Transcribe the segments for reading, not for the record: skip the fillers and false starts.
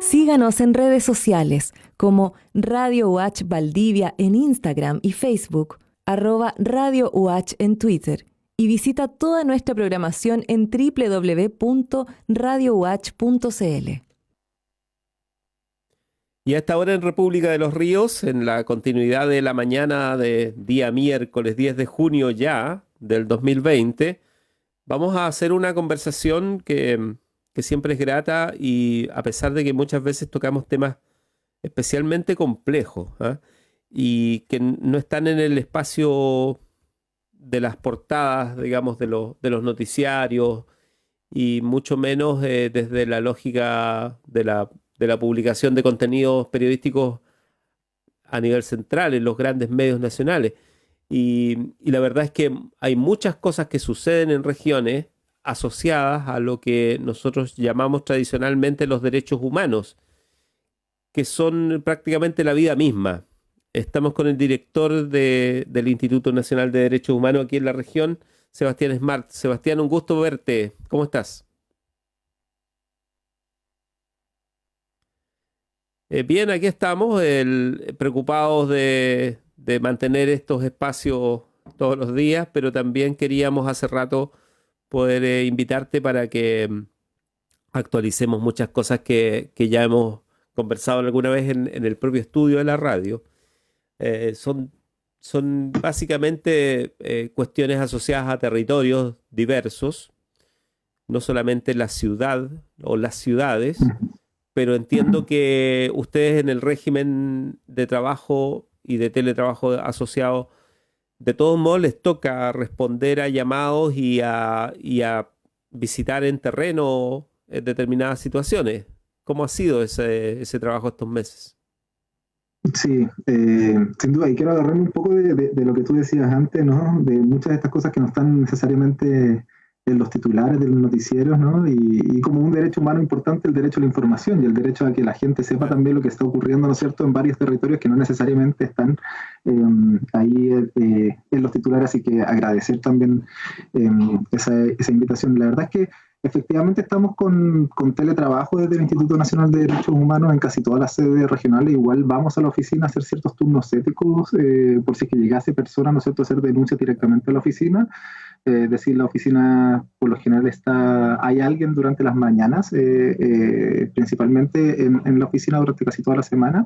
Síganos en redes sociales como Radio UH Valdivia en Instagram y Facebook, @Radio UH en Twitter, y visita toda nuestra programación en www.radiouh.cl. Y a esta hora en República de los Ríos, en la continuidad de la mañana de día miércoles 10 de junio ya del 2020, vamos a hacer una conversación que siempre es grata, y a pesar de que muchas veces tocamos temas especialmente complejos, ¿ah? Y que no están en el espacio de las portadas, digamos, de los noticiarios, y mucho menos desde la lógica de la publicación de contenidos periodísticos a nivel central en los grandes medios nacionales. Y la verdad es que hay muchas cosas que suceden en regiones asociadas a lo que nosotros llamamos tradicionalmente los derechos humanos, que son prácticamente la vida misma. Estamos con el director del Instituto Nacional de Derechos Humanos aquí en la región, Sebastián Smart. Sebastián, un gusto verte. ¿Cómo estás? Bien, aquí estamos, preocupados de mantener estos espacios todos los días, pero también queríamos hace rato poder invitarte para que actualicemos muchas cosas que ya hemos conversado alguna vez en el propio estudio de la radio. Son básicamente cuestiones asociadas a territorios diversos, no solamente la ciudad o las ciudades, pero entiendo que ustedes en el régimen de trabajo y de teletrabajo asociado, de todos modos les toca responder a llamados y a visitar en terreno determinadas situaciones. ¿Cómo ha sido ese trabajo estos meses? Sí, sin duda, y quiero agarrarme un poco de lo que tú decías antes, ¿no? De muchas de estas cosas que no están necesariamente en los titulares de los noticieros, ¿no? Y como un derecho humano importante, el derecho a la información y el derecho a que la gente sepa también lo que está ocurriendo, ¿no es cierto?, en varios territorios que no necesariamente están ahí en los titulares, así que agradecer también esa invitación. La verdad es que efectivamente estamos con teletrabajo desde el Instituto Nacional de Derechos Humanos en casi todas las sedes regionales. Igual vamos a la oficina a hacer ciertos turnos éticos, por si es que llegase persona, ¿no es cierto?, a hacer denuncia directamente a la oficina. Decir, la oficina por lo general hay alguien durante las mañanas, principalmente en la oficina durante casi toda la semana.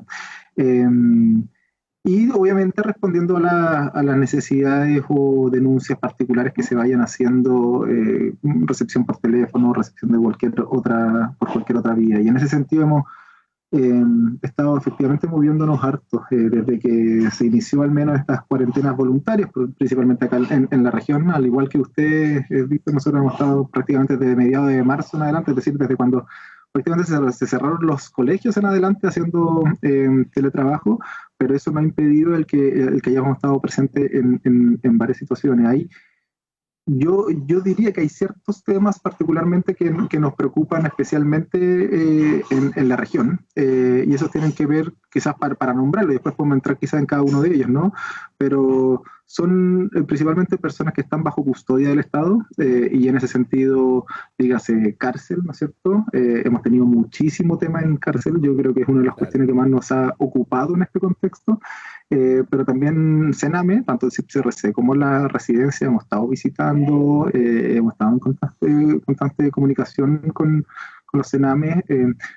Y obviamente respondiendo a las necesidades o denuncias particulares que se vayan haciendo, recepción por teléfono, recepción de por cualquier otra vía. Y en ese sentido hemos estado efectivamente moviéndonos hartos desde que se inició al menos estas cuarentenas voluntarias, principalmente acá en la región, al igual que ustedes, nosotros hemos estado prácticamente desde mediados de marzo en adelante, es decir, desde cuando prácticamente se cerraron los colegios en adelante haciendo teletrabajo, pero eso no ha impedido el que hayamos estado presentes en varias situaciones. Ahí yo diría que hay ciertos temas particularmente que nos preocupan especialmente en la región, y esos tienen que ver, quizás para nombrarlo, y después podemos entrar quizás en cada uno de ellos, ¿no? Pero son principalmente personas que están bajo custodia del Estado, y en ese sentido, dígase, cárcel, ¿no es cierto? Hemos tenido muchísimo tema en cárcel, yo creo que es una de las cuestiones que más nos ha ocupado en este contexto, pero también Sename, tanto el CIPCRC como la residencia, hemos estado visitando, hemos estado en constante comunicación con los Sename,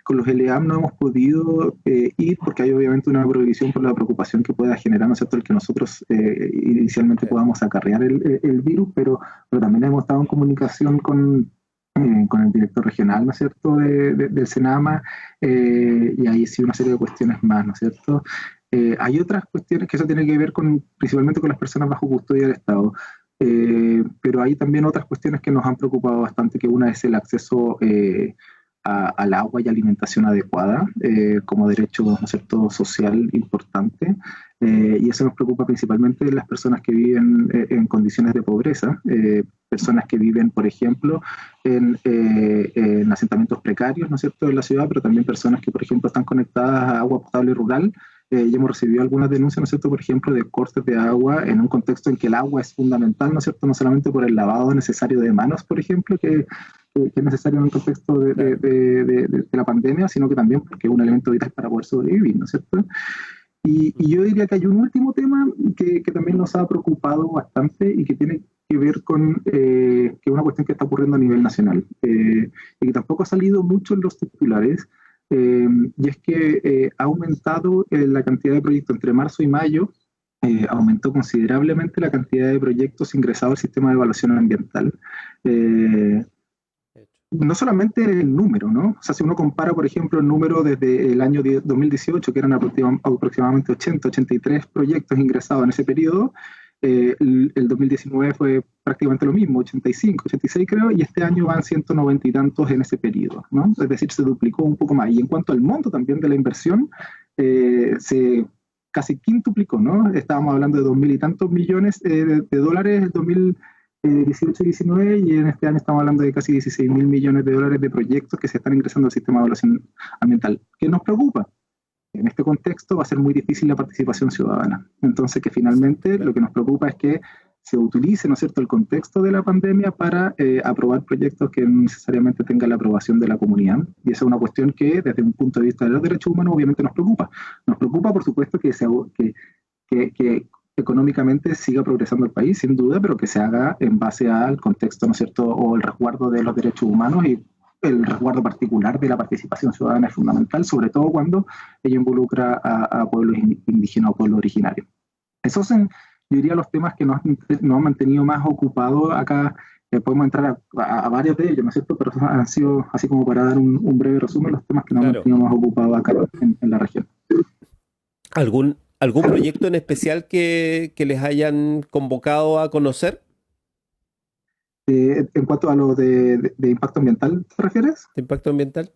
con los LEAM no hemos podido ir porque hay obviamente una prohibición por la preocupación que pueda generar, ¿no es cierto?, el que nosotros inicialmente podamos acarrear el virus, pero también hemos estado en comunicación con el director regional, ¿no es cierto?, del Senama, y ahí sí una serie de cuestiones más, ¿no es cierto? Hay otras cuestiones que eso tiene que ver principalmente con las personas bajo custodia del Estado, pero hay también otras cuestiones que nos han preocupado bastante, que una es el acceso al agua y alimentación adecuada como derecho, ¿no es cierto?, social importante, y eso nos preocupa principalmente de las personas que viven en condiciones de pobreza, personas que viven, por ejemplo, en asentamientos precarios, ¿no es cierto?, en la ciudad, pero también personas que, por ejemplo, están conectadas a agua potable rural. Y hemos recibido algunas denuncias, ¿no es cierto?, por ejemplo, de cortes de agua en un contexto en que el agua es fundamental, ¿no es cierto?, no solamente por el lavado necesario de manos, por ejemplo, que que es necesario en el contexto de la pandemia, sino que también porque es un elemento vital para poder sobrevivir, ¿no es cierto? Y yo diría que hay un último tema que también nos ha preocupado bastante y que tiene que ver con que es una cuestión que está ocurriendo a nivel nacional y que tampoco ha salido mucho en los titulares, y es que ha aumentado la cantidad de proyectos entre marzo y mayo. Aumentó considerablemente la cantidad de proyectos ingresados al sistema de evaluación ambiental. No solamente el número, ¿no? O sea, si uno compara, por ejemplo, el número desde el año 2018, que eran aproximadamente 80, 83 proyectos ingresados en ese periodo, el 2019 fue prácticamente lo mismo, 85, 86 creo, y este año van 190 y tantos en ese periodo, ¿no? Es decir, se duplicó un poco más. Y en cuanto al monto también de la inversión, se casi quintuplicó, ¿no? Estábamos hablando de 2.000 y tantos millones de dólares en el 2018 y 19, y en este año estamos hablando de casi 16.000 millones de dólares de proyectos que se están ingresando al sistema de evaluación ambiental. ¿Qué nos preocupa? En este contexto va a ser muy difícil la participación ciudadana. Entonces, que finalmente lo que nos preocupa es que se utilice, ¿no es cierto?, el contexto de la pandemia para aprobar proyectos que no necesariamente tengan la aprobación de la comunidad. Y esa es una cuestión que, desde un punto de vista de los derechos humanos, obviamente nos preocupa. Nos preocupa, por supuesto, que económicamente siga progresando el país, sin duda, pero que se haga en base al contexto, ¿no es cierto?, o el resguardo de los derechos humanos, y el resguardo particular de la participación ciudadana es fundamental, sobre todo cuando ello involucra a pueblos indígenas o pueblos originarios. Esos son, yo diría, los temas que nos han mantenido más ocupados acá. Podemos entrar a varios de ellos, ¿no es cierto? Pero han sido, así como para dar un breve resumen, los temas que nos han mantenido más ocupados acá en la región. ¿Algún proyecto en especial que les hayan convocado a conocer? En cuanto a lo de impacto ambiental, ¿te refieres? ¿De impacto ambiental?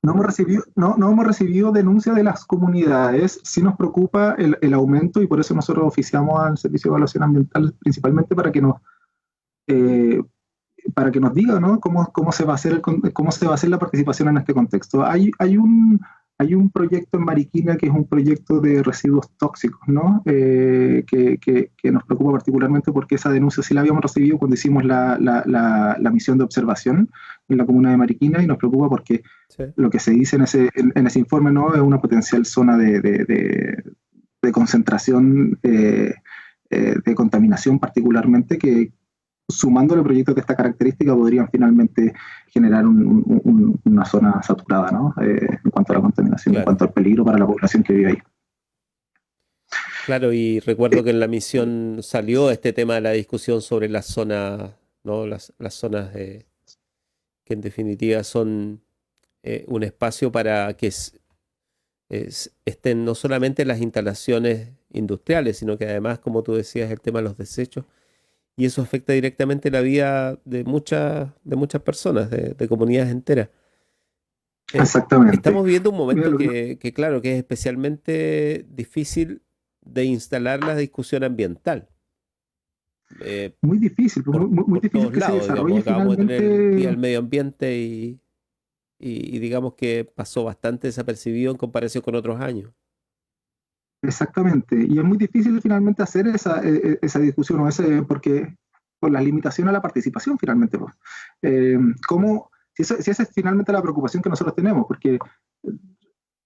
No hemos recibido denuncia de las comunidades. Sí nos preocupa el aumento, y por eso nosotros oficiamos al Servicio de Evaluación Ambiental principalmente para que nos diga, ¿no?, cómo se va a hacer la participación en este contexto. Hay un proyecto en Mariquina que es un proyecto de residuos tóxicos, ¿no? Que nos preocupa particularmente porque esa denuncia sí la habíamos recibido cuando hicimos la misión de observación en la comuna de Mariquina, y nos preocupa porque sí, lo que se dice en ese informe, ¿no?, es una potencial zona de concentración de contaminación, particularmente, que sumándole proyectos de esta característica podrían finalmente generar una zona saturada, ¿no?, en cuanto a la contaminación, claro, en cuanto al peligro para la población que vive ahí. Claro, y recuerdo que en la misión salió este tema de la discusión sobre las zonas, ¿no?, las zonas que en definitiva son un espacio para que estén no solamente las instalaciones industriales, sino que además, como tú decías, el tema de los desechos. Y eso afecta directamente la vida de muchas personas, de comunidades enteras. Exactamente. Estamos viviendo un momento claro, que es especialmente difícil de instalar la discusión ambiental. Muy difícil, muy difícil que lados, se desarrolle, digamos. Acabamos de tener el Día del finalmente. Medio Ambiente y digamos que pasó bastante desapercibido en comparación con otros años. Exactamente, y es muy difícil finalmente hacer esa discusión, o porque por la limitación a la participación finalmente, pues. Si esa es finalmente la preocupación que nosotros tenemos, porque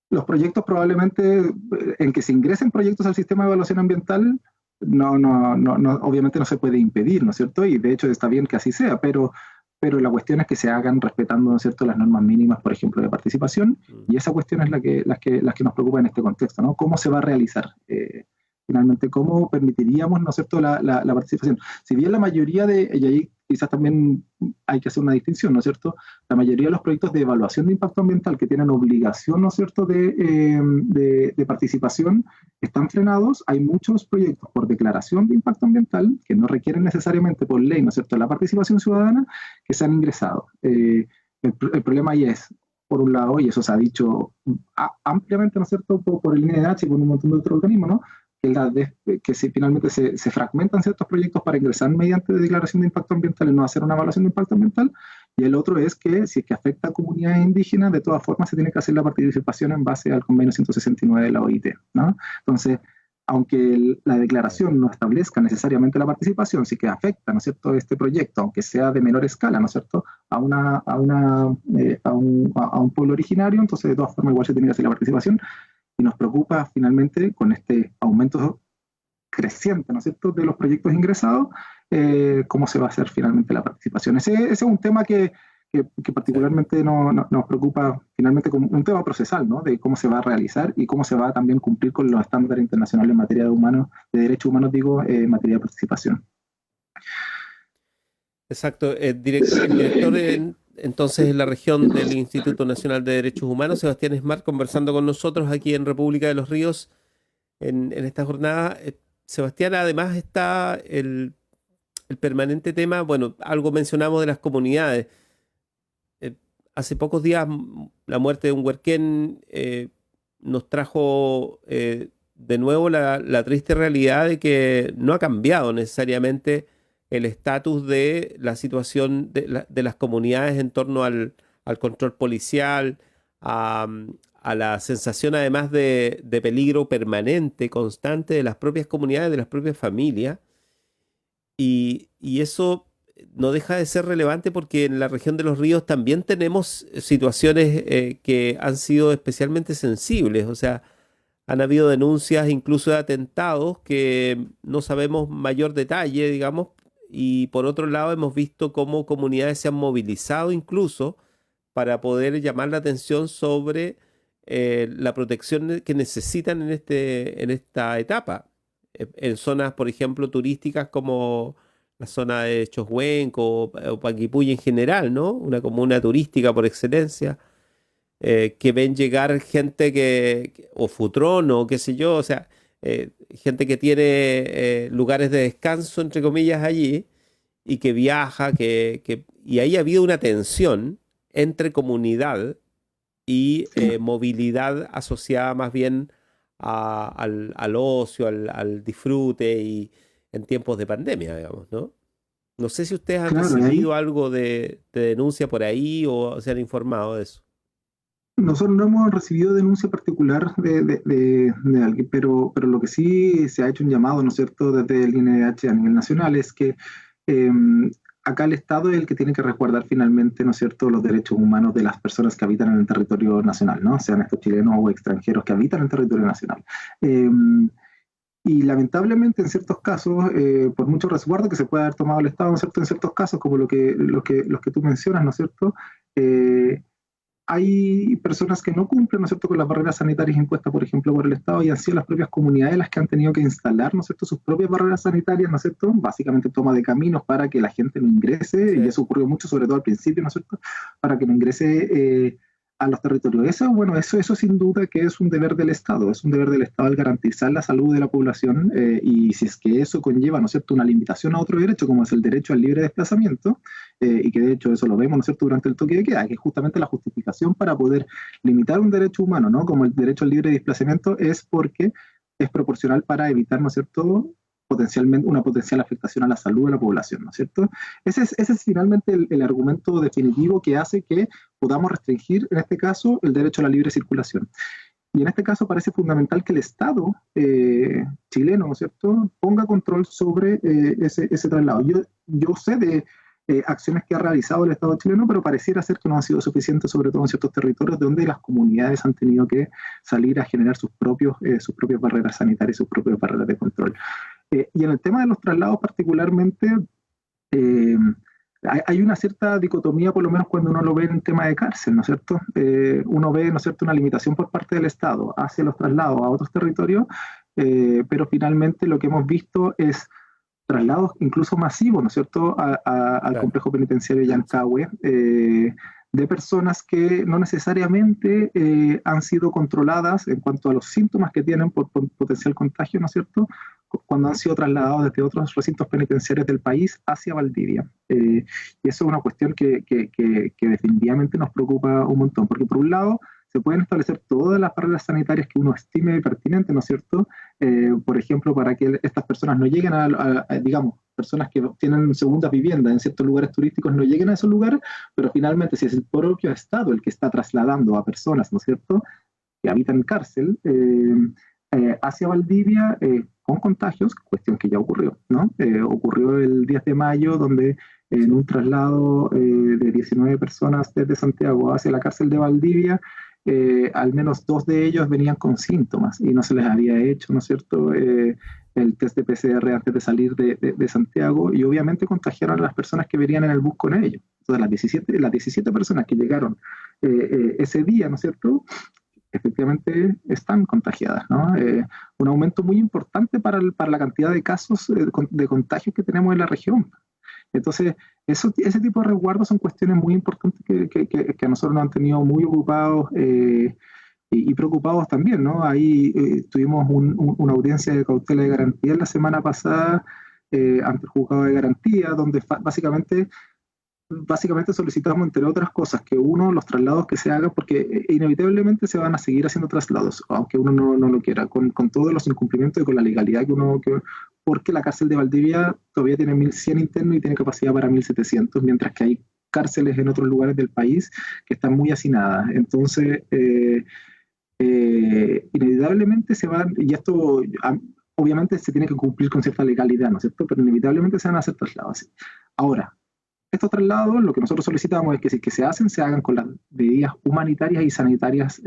los proyectos probablemente, en que se ingresen proyectos al sistema de evaluación ambiental, obviamente no se puede impedir, ¿no es cierto? Y de hecho está bien que así sea, pero la cuestión es que se hagan respetando, ¿no es cierto?, las normas mínimas, por ejemplo, de participación, y esa cuestión es las que nos preocupa en este contexto, ¿no? ¿Cómo se va a realizar? Finalmente, ¿cómo permitiríamos, ¿no es cierto?, la participación? Si bien la mayoría y ahí quizás también hay que hacer una distinción, ¿no es cierto?, la mayoría de los proyectos de evaluación de impacto ambiental que tienen obligación, ¿no es cierto?, de participación, están frenados. Hay muchos proyectos por declaración de impacto ambiental que no requieren necesariamente por ley, ¿no es cierto?, la participación ciudadana, que se han ingresado. El problema ahí es, por un lado, y eso se ha dicho ampliamente, ¿no es cierto?, por el INEH y por un montón de otros organismos, ¿no?, que finalmente se fragmentan ciertos proyectos para ingresar mediante declaración de impacto ambiental y no hacer una evaluación de impacto ambiental. Y el otro es que si es que afecta a comunidades indígenas, de todas formas se tiene que hacer la participación en base al convenio 169 de la OIT, ¿no? Entonces, aunque la declaración no establezca necesariamente la participación, sí que afecta, ¿no es cierto?, este proyecto, aunque sea de menor escala, ¿no es cierto?, a un pueblo originario, entonces de todas formas igual se tiene que hacer la participación, y nos preocupa finalmente con este aumento creciente, ¿no es cierto?, de los proyectos ingresados, cómo se va a hacer finalmente la participación. Ese es un tema que particularmente nos preocupa finalmente como un tema procesal, ¿no?, de cómo se va a realizar y cómo se va a también cumplir con los estándares internacionales en materia de derechos humanos, en materia de participación. Exacto. El director entonces en la región del Instituto Nacional de Derechos Humanos, Sebastián Smart, conversando con nosotros aquí en República de los Ríos en esta jornada. Sebastián, además está el permanente tema, bueno, algo mencionamos de las comunidades. Hace pocos días la muerte de un huerquén nos trajo de nuevo la triste realidad de que no ha cambiado necesariamente el estatus de la situación de las comunidades en torno al control policial, a la sensación además de peligro permanente, constante de las propias comunidades, de las propias familias. Y eso no deja de ser relevante porque en la región de los ríos también tenemos situaciones que han sido especialmente sensibles. O sea, han habido denuncias incluso de atentados que no sabemos mayor detalle, digamos, y por otro lado hemos visto cómo comunidades se han movilizado incluso para poder llamar la atención sobre la protección que necesitan en esta etapa. En zonas, por ejemplo, turísticas como la zona de Choshuenco o Panguipulli en general, ¿no? Una comuna turística por excelencia, que ven llegar gente o Futrón o qué sé yo, o sea, gente que tiene lugares de descanso, entre comillas, allí, y que viaja, y ahí ha habido una tensión entre comunidad y movilidad asociada más bien al ocio, al disfrute y en tiempos de pandemia, digamos, ¿no? No sé si ustedes han Claro, recibido algo de denuncia por ahí o se han informado de eso. nosotros no hemos recibido denuncia particular de alguien, pero lo que sí se ha hecho un llamado, ¿no es cierto?, desde el INDH a nivel nacional es que eh, acá el Estado es el que tiene que resguardar finalmente, ¿no es cierto?, los derechos humanos de las personas que habitan en el territorio nacional, ¿no?, sean estos chilenos o extranjeros que habitan en el territorio nacional. Y lamentablemente en ciertos casos, por mucho resguardo que se pueda haber tomado el Estado, ¿no es cierto?, en ciertos casos, como los que tú mencionas, ¿no es cierto?, hay personas que no cumplen, ¿no es cierto?, con las barreras sanitarias impuestas, por ejemplo, por el Estado, y han sido las propias comunidades las que han tenido que instalar, ¿no es cierto?, sus propias barreras sanitarias, ¿no es cierto?, básicamente toma de caminos para que la gente no ingrese, Sí. y eso ocurrió mucho, sobre todo al principio, ¿no es cierto?, para que no ingrese a los territorios. Eso sin duda que es un deber del Estado, es un deber del Estado el garantizar la salud de la población, y si es que eso conlleva, ¿no es cierto?, una limitación a otro derecho, como es el derecho al libre desplazamiento, y que de hecho eso lo vemos, ¿no es cierto?, durante el toque de queda, que es justamente la justificación para poder limitar un derecho humano, ¿no?, como el derecho al libre desplazamiento, es porque es proporcional para evitar, ¿no es cierto?, potencialmente una potencial afectación a la salud de la población, ¿no es cierto? Ese es finalmente el argumento definitivo que hace que podamos restringir, en este caso, el derecho a la libre circulación. Y en este caso parece fundamental que el Estado chileno, ¿no es cierto?, ponga control sobre ese traslado. Yo sé de acciones que ha realizado el Estado chileno, pero pareciera ser que no han sido suficientes, sobre todo en ciertos territorios donde las comunidades han tenido que salir a generar sus propias barreras sanitarias, sus propias barreras de control. Y en el tema de los traslados particularmente, hay una cierta dicotomía, por lo menos cuando uno lo ve en tema de cárcel, ¿no es cierto? Uno ve, ¿no es cierto?, una limitación por parte del Estado hacia los traslados a otros territorios, pero finalmente lo que hemos visto es traslados incluso masivos, ¿no es cierto?, al complejo penitenciario de Yancahue, de personas que no necesariamente han sido controladas en cuanto a los síntomas que tienen por potencial contagio, ¿no es cierto?, cuando han sido trasladados desde otros recintos penitenciarios del país hacia Valdivia. Y eso es una cuestión que definitivamente nos preocupa un montón, porque por un lado se pueden establecer todas las barreras sanitarias que uno estime pertinentes, ¿no es cierto?, por ejemplo, para que estas personas no lleguen digamos, personas que tienen segunda vivienda en ciertos lugares turísticos no lleguen a esos lugares, pero finalmente si es el propio Estado el que está trasladando a personas, ¿no es cierto?, que habitan cárcel, hacia Valdivia con contagios, cuestión que ya ocurrió, ¿no? Ocurrió el 10 de mayo, donde en un traslado de 19 personas desde Santiago hacia la cárcel de Valdivia, al menos 2 de ellos venían con síntomas y no se les había hecho, ¿no es cierto?, el test de PCR antes de salir de Santiago, y obviamente contagiaron a las personas que venían en el bus con ellos. Entonces las 17 personas que llegaron ese día, ¿no es cierto?, efectivamente están contagiadas, ¿no? Un aumento muy importante para la cantidad de casos de contagios que tenemos en la región. Entonces, ese tipo de resguardos son cuestiones muy importantes que a nosotros nos han tenido muy ocupados y preocupados también, ¿no? Ahí tuvimos una audiencia de cautela de garantía la semana pasada ante el juzgado de garantía, donde básicamente solicitamos, entre otras cosas, que uno, los traslados que se hagan, porque inevitablemente se van a seguir haciendo traslados, aunque uno no lo quiera, con todos los incumplimientos y con la legalidad porque la cárcel de Valdivia todavía tiene 1.100 internos y tiene capacidad para 1.700, mientras que hay cárceles en otros lugares del país que están muy hacinadas. Entonces, inevitablemente se van, y esto obviamente se tiene que cumplir con cierta legalidad, ¿no es cierto?, pero inevitablemente se van a hacer traslados. Ahora, estos traslados, lo que nosotros solicitamos es que si que se hagan con las medidas humanitarias y sanitarias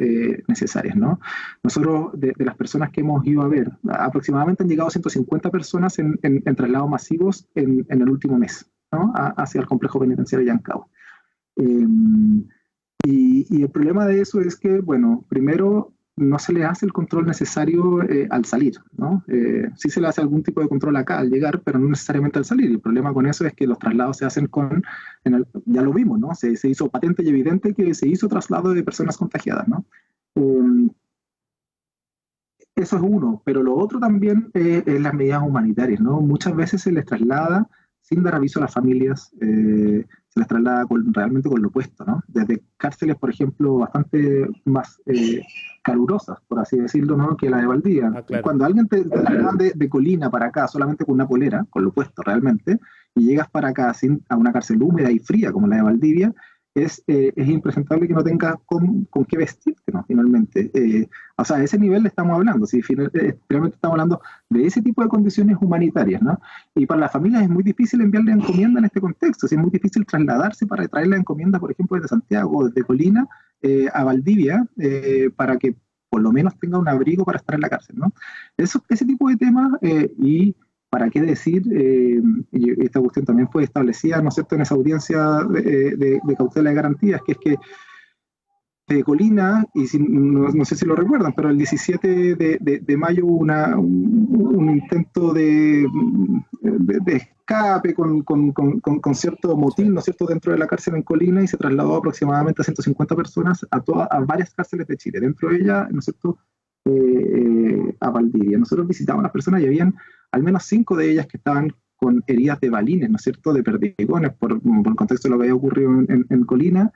necesarias, ¿no? Nosotros, de las personas que hemos ido a ver, aproximadamente han llegado 150 personas en traslados masivos en el último mes, ¿no?, hacia el complejo penitenciario de Yancagua. Y el problema de eso es que, bueno, primero, no se le hace el control necesario al salir, ¿no? Sí se le hace algún tipo de control acá al llegar, pero no necesariamente al salir. El problema con eso es que los traslados se hacen ya lo vimos, ¿no? Se hizo patente y evidente que se hizo traslado de personas contagiadas, ¿no? Eso es uno, pero lo otro también es las medidas humanitarias, ¿no? Muchas veces se les traslada sin dar aviso a las familias, se les traslada realmente con lo opuesto, ¿no? Desde cárceles, por ejemplo, bastante más calurosas, por así decirlo, ¿no?, que la de Valdivia. Claro. Cuando alguien te traslada de Colina para acá solamente con una polera, con lo opuesto realmente, y llegas para acá a una cárcel húmeda y fría como la de Valdivia, es impresentable que no tengas con qué vestirte, ¿no?, finalmente. O sea, a ese nivel le estamos hablando, ¿sí? Finalmente estamos hablando de ese tipo de condiciones humanitarias, ¿no? Y para las familias es muy difícil enviarle encomienda en este contexto, ¿sí? Es muy difícil trasladarse para traer la encomienda, por ejemplo, desde Santiago o desde Colina a Valdivia, para que por lo menos tenga un abrigo para estar en la cárcel, ¿no? Ese tipo de temas, y para qué decir, esta cuestión también fue establecida, ¿no es cierto?, en esa audiencia de cautela de garantías, que es que de Colina, y no sé si lo recuerdan, pero el 17 de mayo hubo un intento de escape con cierto motín, ¿no es cierto?, dentro de la cárcel en Colina, y se trasladó aproximadamente a 150 personas a varias cárceles de Chile, dentro de ellas, ¿no es cierto?, a Valdivia. Nosotros visitamos a las personas y habían al menos 5 de ellas que estaban con heridas de balines, ¿no es cierto?, de perdigones, por el contexto de lo que había ocurrido en Colina,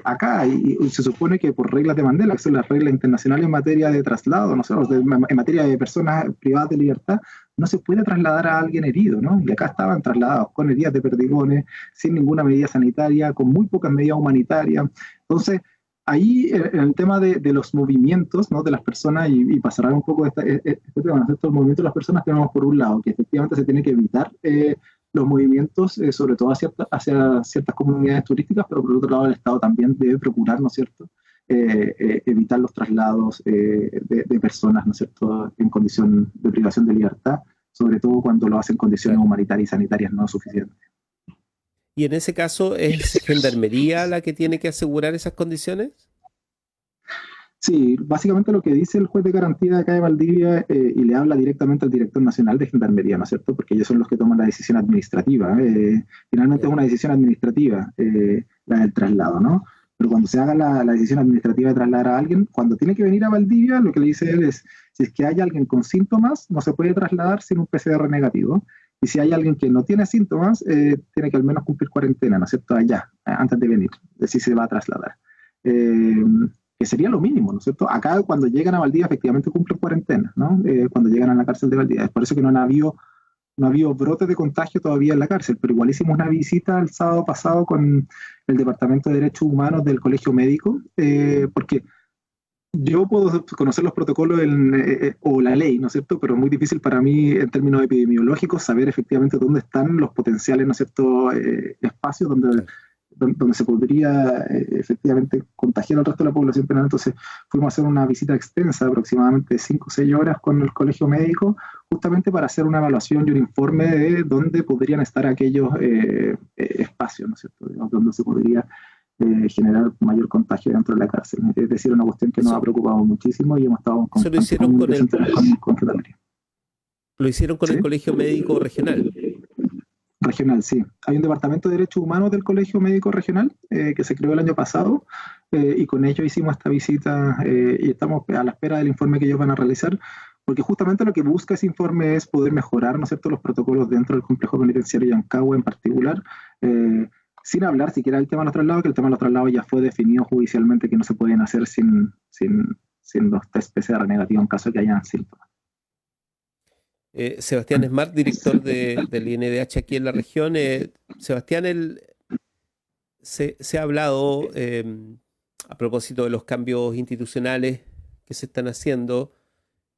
acá, y se supone que por reglas de Mandela, que son las reglas internacionales en materia de traslado, ¿no? En materia de personas privadas de libertad, no se puede trasladar a alguien herido, ¿no? Y acá estaban trasladados con heridas de perdigones, sin ninguna medida sanitaria, con muy pocas medidas humanitarias. Entonces, ahí en el tema de los movimientos, ¿no?, de las personas, y para cerrar un poco este tema, ¿no?, estos movimientos de las personas, tenemos por un lado que efectivamente se tiene que evitar los movimientos, sobre todo hacia ciertas comunidades turísticas, pero por otro lado el Estado también debe procurar, ¿no es cierto?, evitar los traslados de personas, ¿no es cierto?, en condición de privación de libertad, sobre todo cuando lo hacen en condiciones humanitarias y sanitarias no suficientes. ¿Y en ese caso es Gendarmería la que tiene que asegurar esas condiciones? Sí, básicamente lo que dice el juez de garantía de acá de Valdivia, y le habla directamente al director nacional de Gendarmería, ¿no es cierto?, porque ellos son los que toman la decisión administrativa. Finalmente es una decisión administrativa la del traslado, ¿no? Pero cuando se haga la decisión administrativa de trasladar a alguien, cuando tiene que venir a Valdivia, lo que le dice él es, si es que hay alguien con síntomas, no se puede trasladar sin un PCR negativo. Y si hay alguien que no tiene síntomas, tiene que al menos cumplir cuarentena, ¿no es cierto?, allá, antes de venir, si se va a trasladar. Que sería lo mínimo, ¿no es cierto? Acá cuando llegan a Valdivia efectivamente cumplen cuarentena, ¿no? Cuando llegan a la cárcel de Valdivia. Es por eso que no ha habido brotes de contagio todavía en la cárcel, pero igual hicimos una visita el sábado pasado con el Departamento de Derechos Humanos del Colegio Médico, porque Yo puedo conocer los protocolos o la ley, ¿no es cierto? Pero es muy difícil para mí, en términos epidemiológicos, saber efectivamente dónde están los potenciales, ¿no es cierto?, espacios Claro. donde se podría efectivamente contagiar al resto de la población penal. Entonces, fuimos a hacer una visita extensa, aproximadamente 5 o 6 horas, con el colegio médico, justamente para hacer una evaluación y un informe de dónde podrían estar aquellos espacios, ¿no es cierto?, digamos, donde se podría generar mayor contagio dentro de la cárcel. Es decir, una cuestión que nos ha Eso, preocupado muchísimo y hemos estado en eso lo constante hicieron con comunicación con Gendarmería. lo hicieron con el ¿Sí? Colegio Médico Regional. Regional, sí. Hay un departamento de derechos humanos del Colegio Médico Regional que se creó el año pasado y con ellos hicimos esta visita y estamos a la espera del informe que ellos van a realizar, porque justamente lo que busca ese informe es poder mejorar, ¿no es cierto?, los protocolos dentro del complejo penitenciario Yancagua en particular, sin hablar siquiera del tema de los traslados, que el tema de los traslados ya fue definido judicialmente que no se pueden hacer sin los test PCR negativos en caso de que hayan síntomas. Sebastián Smart, director del INDH aquí en la región. Sebastián, se ha hablado a propósito de los cambios institucionales que se están haciendo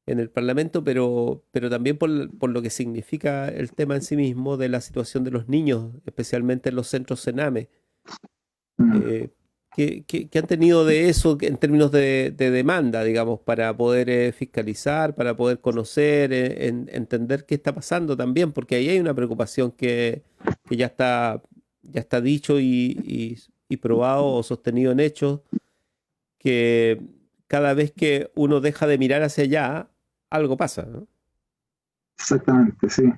en el Parlamento, pero también por lo que significa el tema en sí mismo de la situación de los niños, especialmente en los centros Sename. Mm. ¿Qué han tenido de eso en términos de demanda, digamos, para poder fiscalizar, para poder conocer, entender qué está pasando también? Porque ahí hay una preocupación que ya está dicho y probado o sostenido en hechos, que cada vez que uno deja de mirar hacia allá, algo pasa, ¿no? Exactamente, sí.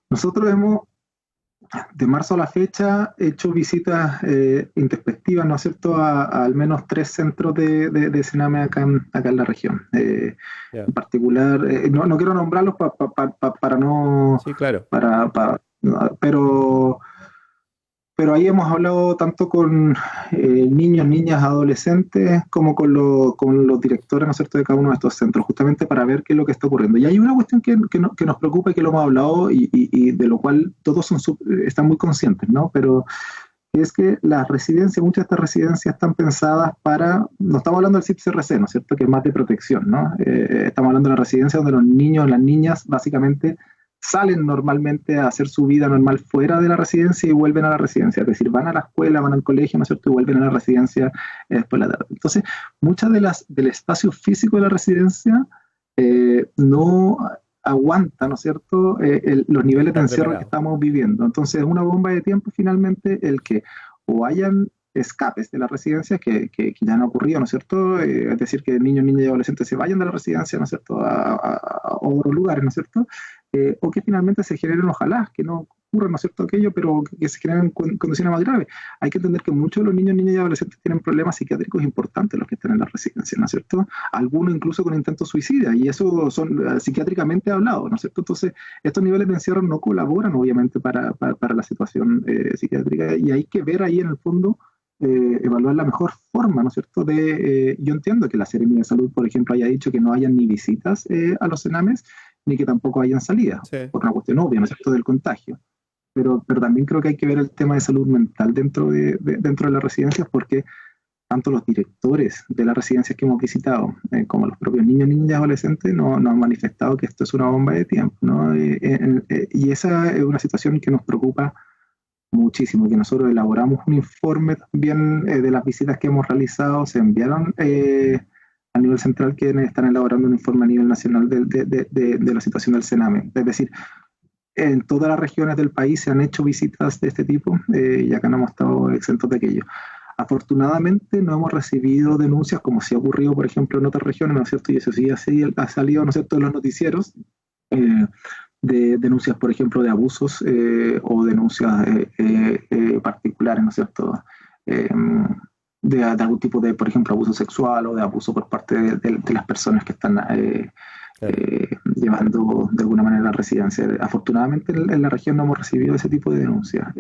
Nosotros hemos, de marzo a la fecha, hecho visitas introspectivas, ¿no es cierto?, a al menos 3 centros de Sename acá en la región. Ya. En particular, no quiero nombrarlos para no, Sí, claro. no, pero ahí hemos hablado tanto con niños, niñas, adolescentes, como con los directores, ¿no es cierto?, de cada uno de estos centros, justamente para ver qué es lo que está ocurriendo. Y hay una cuestión que nos preocupa y que lo hemos hablado y de lo cual todos están muy conscientes, ¿no? Pero es que las residencias, muchas de estas residencias están pensadas no estamos hablando del CIPCRC, ¿no es cierto?, que es más de protección, ¿no? Estamos hablando de la residencia donde los niños, las niñas, básicamente salen normalmente a hacer su vida normal fuera de la residencia y vuelven a la residencia, es decir, van a la escuela, van al colegio, ¿no es cierto?, y vuelven a la residencia después de la tarde. Entonces, muchas del espacio físico de la residencia no aguanta, ¿no es cierto?, los niveles de Están encierro que preparados. estamos viviendo. Entonces, es una bomba de tiempo finalmente el que o hayan escapes de la residencia que ya han ocurrido, ¿no es cierto? Es decir, que niños, niñas y adolescentes se vayan de la residencia, ¿no es cierto?, a otros lugares, ¿no es cierto? O que finalmente se generen, ojalá, que no ocurra, ¿no es cierto?, aquello, pero que se generen condiciones más graves. Hay que entender que muchos de los niños, niñas y adolescentes tienen problemas psiquiátricos importantes los que están en la residencia, ¿no es cierto? Algunos incluso con intentos suicidas, y eso son psiquiátricamente hablados, ¿no es cierto? Entonces, estos niveles de encierro no colaboran, obviamente, para la situación psiquiátrica, y hay que ver ahí en el fondo evaluar la mejor forma, ¿no es cierto? Yo entiendo que la Seremia de Salud, por ejemplo, haya dicho que no hayan ni visitas a los cenames, ni que tampoco hayan salidas, Sí. por una cuestión obvia, ¿no es cierto?, del contagio. Pero también creo que hay que ver el tema de salud mental dentro de las residencias, porque tanto los directores de las residencias que hemos visitado, como los propios niños, niñas y adolescentes, nos han manifestado que esto es una bomba de tiempo, ¿no? Y esa es una situación que nos preocupa muchísimo, que nosotros elaboramos un informe también de las visitas que hemos realizado, se enviaron a nivel central, que están elaborando un informe a nivel nacional de la situación del Sename. Es decir, en todas las regiones del país se han hecho visitas de este tipo y acá no hemos estado exentos de aquello. Afortunadamente no hemos recibido denuncias como sí ha ocurrido, por ejemplo, en otras regiones, ¿no es cierto? Y eso sí ha salido, ¿no es cierto?, en los noticieros, de denuncias, por ejemplo, de abusos o denuncias particulares, ¿no es cierto?, de algún tipo de, por ejemplo, abuso sexual o de abuso por parte de las personas que están Claro. llevando de alguna manera la residencia. Afortunadamente en la región no hemos recibido ese tipo de denuncias,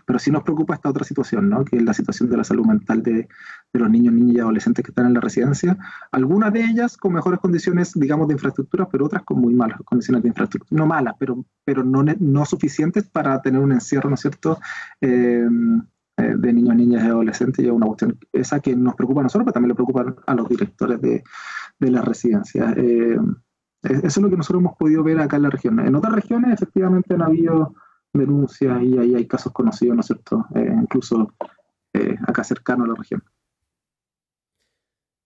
pero sí nos preocupa esta otra situación, ¿no?, que es la situación de la salud mental de los niños, niñas y adolescentes que están en la residencia, algunas de ellas con mejores condiciones, digamos, de infraestructura, pero otras con muy malas condiciones de infraestructura, no malas, pero no suficientes para tener un encierro, ¿no es cierto?, de niños, niñas y adolescentes, y es una cuestión esa que nos preocupa a nosotros, pero también le preocupa a los directores de las residencias. Eso es lo que nosotros hemos podido ver acá en la región. En otras regiones efectivamente han habido denuncias y ahí hay casos conocidos, ¿no es cierto? Incluso acá cercano a la región.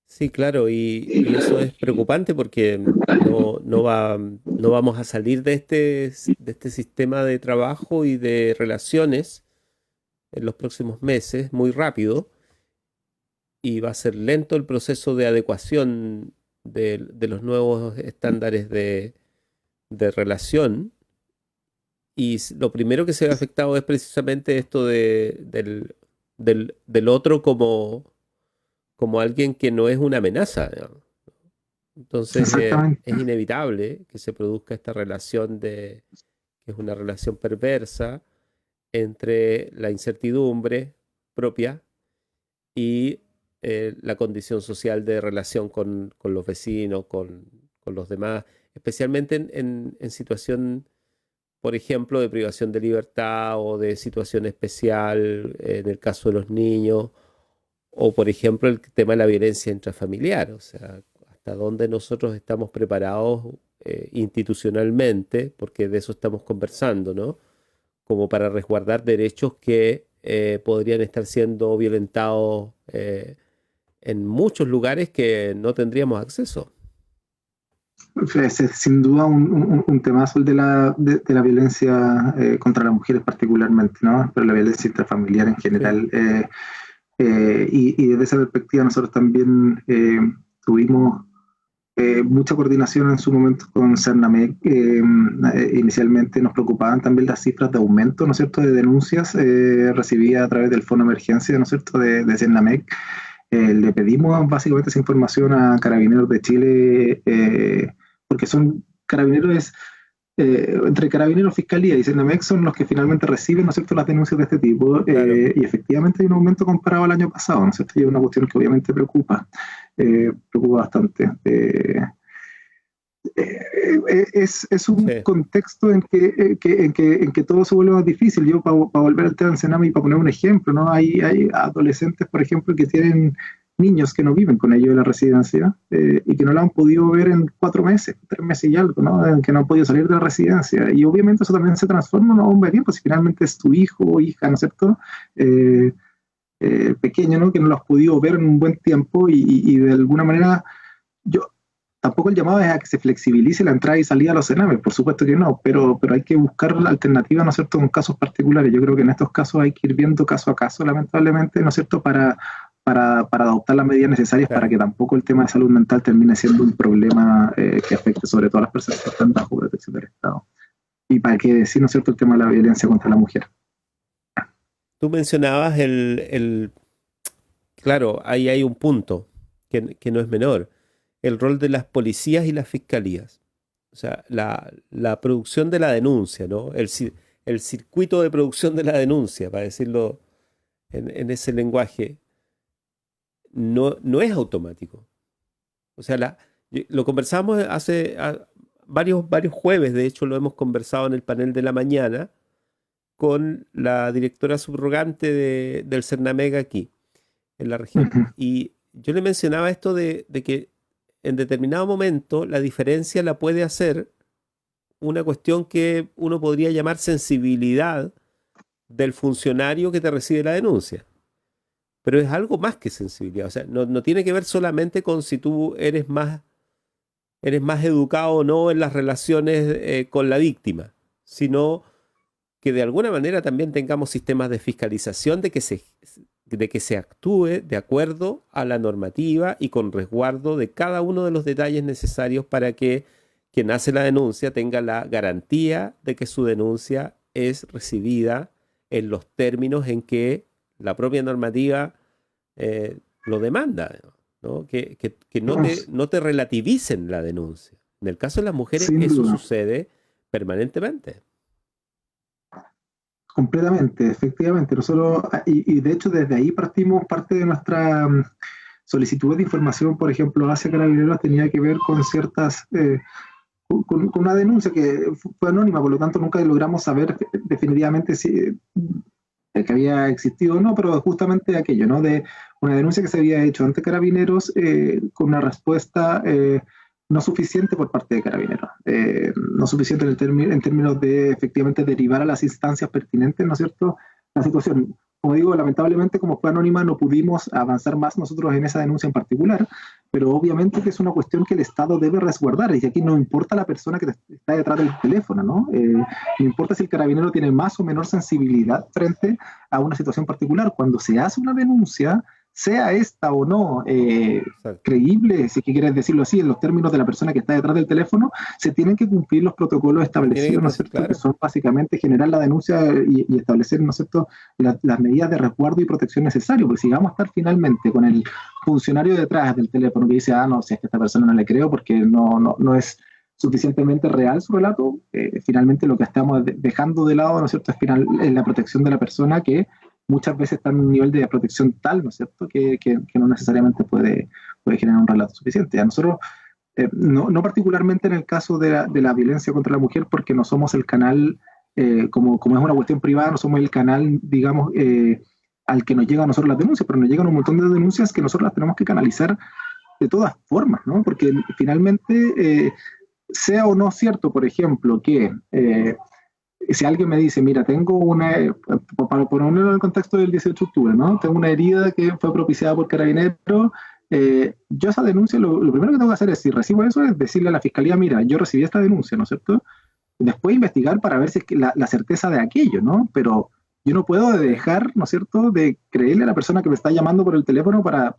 Sí, claro, y eso es preocupante porque no vamos a salir de este sistema de trabajo y de relaciones en los próximos meses muy rápido, y va a ser lento el proceso de adecuación de los nuevos estándares de relación. Y lo primero que se ve afectado es precisamente esto del otro como alguien que no es una amenaza, digamos. Entonces es inevitable que se produzca esta relación que es una relación perversa entre la incertidumbre propia y la condición social de relación con los vecinos, con los demás, especialmente en situación, por ejemplo, de privación de libertad o de situación especial en el caso de los niños, o por ejemplo el tema de la violencia intrafamiliar. O sea, hasta dónde nosotros estamos preparados institucionalmente, porque de eso estamos conversando, ¿no? Como para resguardar derechos que podrían estar siendo violentados en muchos lugares que no tendríamos acceso. Es sin duda un temazo el de la violencia contra las mujeres particularmente, ¿no? Pero la violencia intrafamiliar en general. Sí. Y desde esa perspectiva nosotros también tuvimos mucha coordinación en su momento con Cernamec. Inicialmente nos preocupaban también las cifras de aumento, ¿no es cierto?, de denuncias recibidas a través del Fondo de Emergencia, ¿no es cierto?, de Cernamec. Le pedimos básicamente esa información a Carabineros de Chile, porque son Carabineros, entre Carabineros, Fiscalía y Cernamec son los que finalmente reciben, ¿no es cierto?, las denuncias de este tipo. Claro. Y efectivamente hay un aumento comparado al año pasado, ¿no es cierto?, y es una cuestión que obviamente preocupa bastante. Es un contexto en que todo se vuelve más difícil. Yo, para volver al tema del Sename y para poner un ejemplo, ¿no? Hay adolescentes, por ejemplo, que tienen niños que no viven con ellos en la residencia y que no la han podido ver en 4 meses, 3 meses y algo, ¿no? Que no han podido salir de la residencia. Y obviamente eso también se transforma en una bomba de tiempo, si finalmente es tu hijo o hija, ¿no es cierto?, pequeño, ¿no?, que no lo has podido ver en un buen tiempo y de alguna manera tampoco el llamado es a que se flexibilice la entrada y salida a los cenames, por supuesto que no, pero hay que buscar alternativas, ¿no es cierto?, en casos particulares. Yo creo que en estos casos hay que ir viendo caso a caso, lamentablemente, ¿no es cierto?, para adoptar las medidas necesarias, claro, para que tampoco el tema de salud mental termine siendo un problema que afecte sobre todo a las personas que están bajo protección del Estado. Y para qué decir, ¿no es cierto?, el tema de la violencia contra la mujer. Tú mencionabas claro, ahí hay un punto que no es menor. El rol de las policías y las fiscalías. O sea, la producción de la denuncia, ¿no? El circuito de producción de la denuncia, para decirlo en ese lenguaje, no es automático. O sea, lo conversamos hace varios jueves, de hecho lo hemos conversado en el panel de la mañana con la directora subrogante del Cernamec aquí, en la región. Uh-huh. Y yo le mencionaba esto de que en determinado momento la diferencia la puede hacer una cuestión que uno podría llamar sensibilidad del funcionario que te recibe la denuncia. Pero es algo más que sensibilidad. O sea, no tiene que ver solamente con si tú eres más educado o no en las relaciones con la víctima, sino que de alguna manera también tengamos sistemas de fiscalización de que se actúe de acuerdo a la normativa y con resguardo de cada uno de los detalles necesarios para que quien hace la denuncia tenga la garantía de que su denuncia es recibida en los términos en que la propia normativa lo demanda, ¿no? Que no te relativicen la denuncia. En el caso de las mujeres eso sucede permanentemente. Completamente, efectivamente. Nosotros, y de hecho desde ahí partimos. Parte de nuestra solicitud de información, por ejemplo, hacia Carabineros, tenía que ver con ciertas, con una denuncia que fue anónima, por lo tanto nunca logramos saber definitivamente que había existido o no, pero justamente aquello, ¿no? De una denuncia que se había hecho ante Carabineros con una respuesta no suficiente por parte de Carabineros. No suficiente en términos de efectivamente derivar a las instancias pertinentes, ¿no es cierto?, la situación. Como digo, lamentablemente, como fue anónima, no pudimos avanzar más nosotros en esa denuncia en particular, pero obviamente que es una cuestión que el Estado debe resguardar, y aquí no importa la persona que está detrás del teléfono, ¿no? No importa si el carabinero tiene más o menor sensibilidad frente a una situación particular. Cuando se hace una denuncia, sea esta o no creíble, si es que quieres decirlo así, en los términos de la persona que está detrás del teléfono, se tienen que cumplir los protocolos establecidos, ¿no es cierto?, claro, que son básicamente generar la denuncia y establecer, ¿no es cierto?, las medidas de resguardo y protección necesarias, porque si vamos a estar finalmente con el funcionario detrás del teléfono que dice, no, si es que a esta persona no le creo porque no es suficientemente real su relato, finalmente lo que estamos dejando de lado, ¿no es cierto?, es la protección de la persona, que muchas veces está en un nivel de protección tal, ¿no es cierto?, que no necesariamente puede generar un relato suficiente. A nosotros, no particularmente en el caso de la violencia contra la mujer, porque no somos el canal, como es una cuestión privada, no somos el canal, digamos, al que nos llegan a nosotros las denuncias, pero nos llegan un montón de denuncias que nosotros las tenemos que canalizar de todas formas, ¿no? Porque finalmente, sea o no cierto, por ejemplo, que si alguien me dice, mira, tengo para ponerlo en el contexto del 18 de octubre, ¿no?, tengo una herida que fue propiciada por Carabineros, yo esa denuncia, lo primero que tengo que hacer es, si recibo eso, es decirle a la fiscalía, mira, yo recibí esta denuncia, ¿no es cierto?, y después investigar para ver si es que la certeza de aquello, ¿no? Pero yo no puedo dejar, ¿no es cierto?, de creerle a la persona que me está llamando por el teléfono para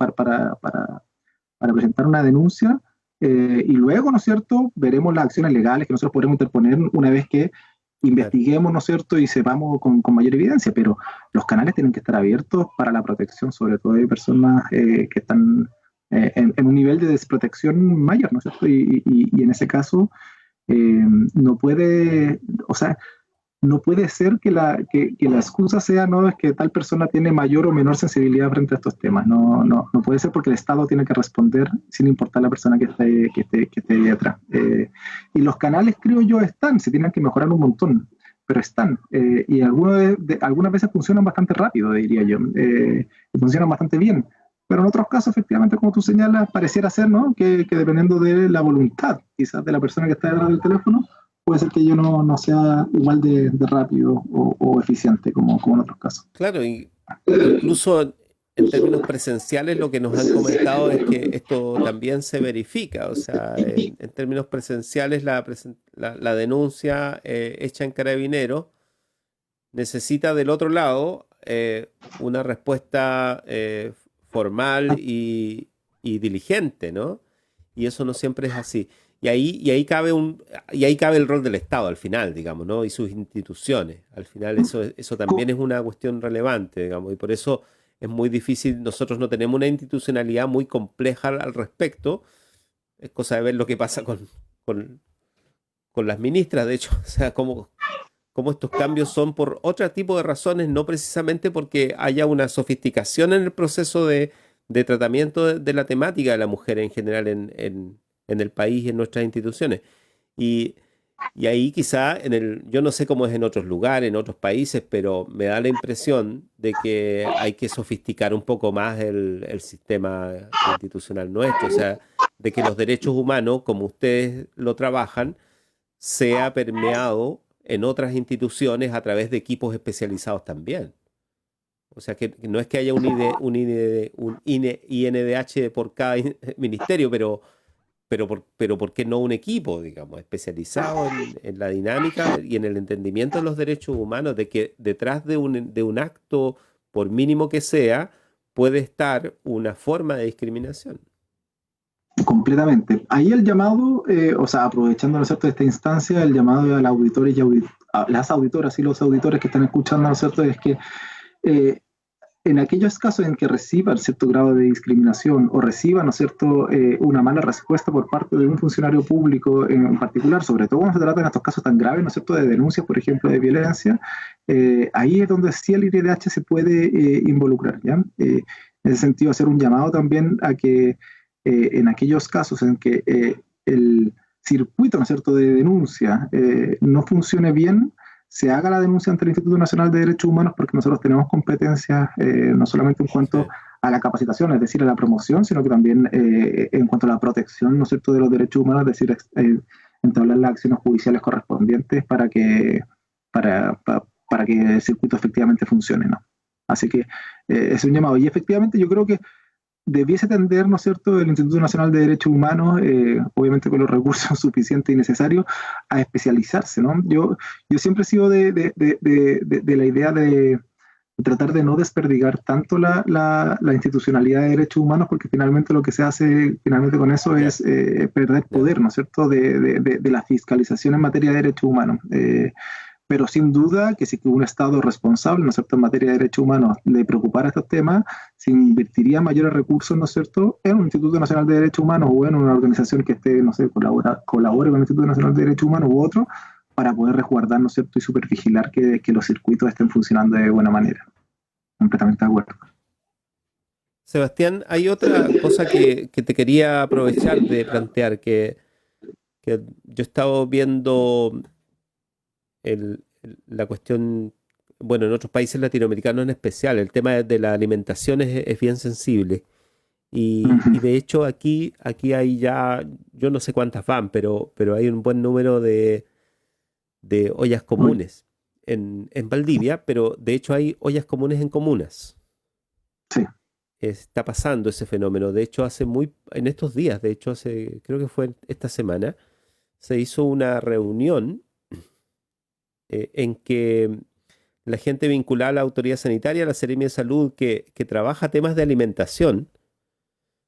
presentar una denuncia, y luego, ¿no es cierto?, veremos las acciones legales que nosotros podremos interponer una vez que investiguemos, ¿no es cierto?, y sepamos con mayor evidencia, pero los canales tienen que estar abiertos para la protección, sobre todo de personas que están en un nivel de desprotección mayor, ¿no es cierto?, y en ese caso no puede ser que la excusa sea, no, es que tal persona tiene mayor o menor sensibilidad frente a estos temas. No puede ser, porque el Estado tiene que responder sin importar la persona que esté detrás. Y los canales, creo yo, se tienen que mejorar un montón, pero están. Y algunas veces funcionan bastante rápido, diría yo. Funcionan bastante bien. Pero en otros casos, efectivamente, como tú señalas, pareciera ser, ¿no?, que dependiendo de la voluntad, quizás, de la persona que está detrás del teléfono, puede ser que ello no sea igual de rápido o eficiente como en otros casos. Claro, y incluso en términos presenciales lo que nos han comentado es que esto también se verifica. O sea, en términos presenciales la denuncia hecha en Carabineros necesita del otro lado una respuesta formal y diligente, ¿no? Y eso no siempre es así. Y ahí cabe el rol del Estado al final, digamos, ¿no?, y sus instituciones. Al final eso también es una cuestión relevante, digamos, y por eso es muy difícil. Nosotros no tenemos una institucionalidad muy compleja al respecto. Es cosa de ver lo que pasa con las ministras, de hecho, o sea, cómo estos cambios son por otro tipo de razones, no precisamente porque haya una sofisticación en el proceso de tratamiento de la temática de la mujer en general en el país y en nuestras instituciones. Y ahí quizá, yo no sé cómo es en otros lugares, en otros países, pero me da la impresión de que hay que sofisticar un poco más el sistema institucional nuestro. O sea, de que los derechos humanos, como ustedes lo trabajan, sea permeado en otras instituciones a través de equipos especializados también. O sea, que no es que haya un INDH por cada ministerio, pero ¿por qué no un equipo, digamos, especializado en la dinámica y en el entendimiento de los derechos humanos, de que detrás de un acto, por mínimo que sea, puede estar una forma de discriminación? Completamente. Ahí el llamado, aprovechando, ¿no es cierto?, esta instancia, el llamado a las auditores a las auditoras y los auditores que están escuchando, ¿no es cierto?, es que en aquellos casos en que reciban cierto grado de discriminación o reciban, ¿no es cierto?, una mala respuesta por parte de un funcionario público en particular, sobre todo cuando se trata de estos casos tan graves, ¿no es cierto?, de denuncias, por ejemplo, de violencia, ahí es donde sí el IRDH se puede involucrar, ¿ya? En ese sentido, hacer un llamado también a que en aquellos casos en que el circuito, ¿no es cierto?, de denuncia no funcione bien, se haga la denuncia ante el Instituto Nacional de Derechos Humanos, porque nosotros tenemos competencias no solamente en cuanto a la capacitación, es decir, a la promoción, sino que también en cuanto a la protección, ¿no es cierto?, de los derechos humanos, es decir, entablar las acciones judiciales correspondientes para que el circuito efectivamente funcione, ¿no? Así que es un llamado. Y efectivamente yo creo que debiese tender, ¿no es cierto?, el Instituto Nacional de Derechos Humanos, obviamente con los recursos suficientes y necesarios, a especializarse, ¿no? Yo siempre he sido de la idea de tratar de no desperdigar tanto la institucionalidad de derechos humanos, porque finalmente lo que se hace finalmente con eso es perder poder, ¿no es cierto?, de la fiscalización en materia de derechos humanos. Pero sin duda que si un Estado responsable, ¿no es cierto?, en materia de derechos humanos le preocupara estos temas, se invertiría mayores recursos, ¿no es cierto?, en un Instituto Nacional de Derechos Humanos o en una organización que esté, no sé, colabore con el Instituto Nacional de Derechos Humanos u otro, para poder resguardar, ¿no es cierto?, y supervigilar que los circuitos estén funcionando de buena manera. Completamente de acuerdo. Sebastián, hay otra cosa que te quería aprovechar de plantear, que yo he estado viendo la cuestión, bueno, en otros países latinoamericanos en especial, el tema de la alimentación es bien sensible. Y de hecho aquí hay ya, yo no sé cuántas van, pero hay un buen número de ollas comunes en Valdivia, pero de hecho hay ollas comunes en comunas. Sí. Está pasando ese fenómeno. De hecho, en estos días, de hecho, creo que fue esta semana, se hizo una reunión en que la gente vinculada a la autoridad sanitaria, a la Seremia de Salud, que trabaja temas de alimentación,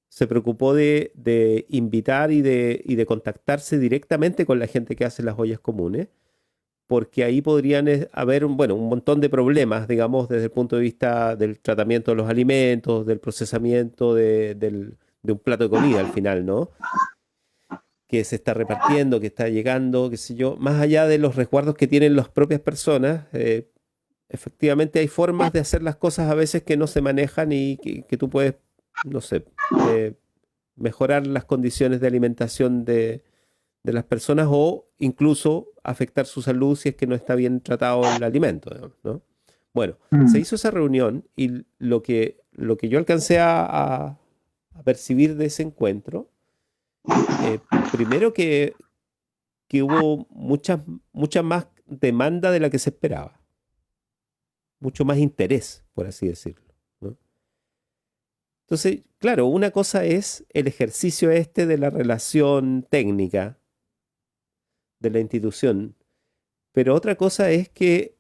se preocupó de invitar y de contactarse directamente con la gente que hace las ollas comunes, porque ahí podrían haber un montón de problemas, digamos, desde el punto de vista del tratamiento de los alimentos, del procesamiento de un plato de comida al final, ¿no? Que se está repartiendo, que está llegando, qué sé yo, más allá de los resguardos que tienen las propias personas, efectivamente hay formas de hacer las cosas a veces que no se manejan y que tú puedes, no sé, mejorar las condiciones de alimentación de las personas o incluso afectar su salud si es que no está bien tratado el alimento, digamos, ¿no? Bueno, se hizo esa reunión y lo que yo alcancé a percibir de ese encuentro, primero que hubo mucha más demanda de la que se esperaba, mucho más interés, por así decirlo, ¿no? Entonces, claro, una cosa es el ejercicio de la relación técnica de la institución, pero otra cosa es que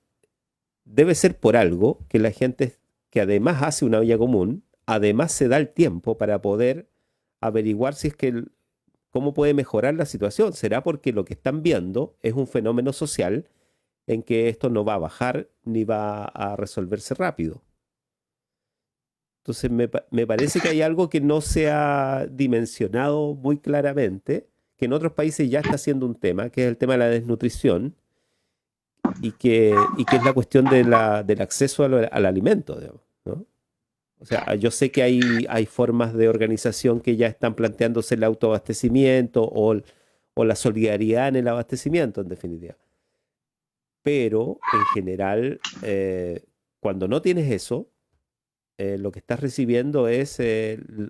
debe ser por algo que la gente que además hace una olla común, además se da el tiempo para poder averiguar si es que cómo puede mejorar la situación. ¿Será porque lo que están viendo es un fenómeno social en que esto no va a bajar ni va a resolverse rápido? Entonces me parece que hay algo que no se ha dimensionado muy claramente, que en otros países ya está siendo un tema, que es el tema de la desnutrición y que es la cuestión del acceso al alimento, digamos, ¿no? O sea, yo sé que hay formas de organización que ya están planteándose el autoabastecimiento o la solidaridad en el abastecimiento, en definitiva. Pero, en general, cuando no tienes eso, lo que estás recibiendo es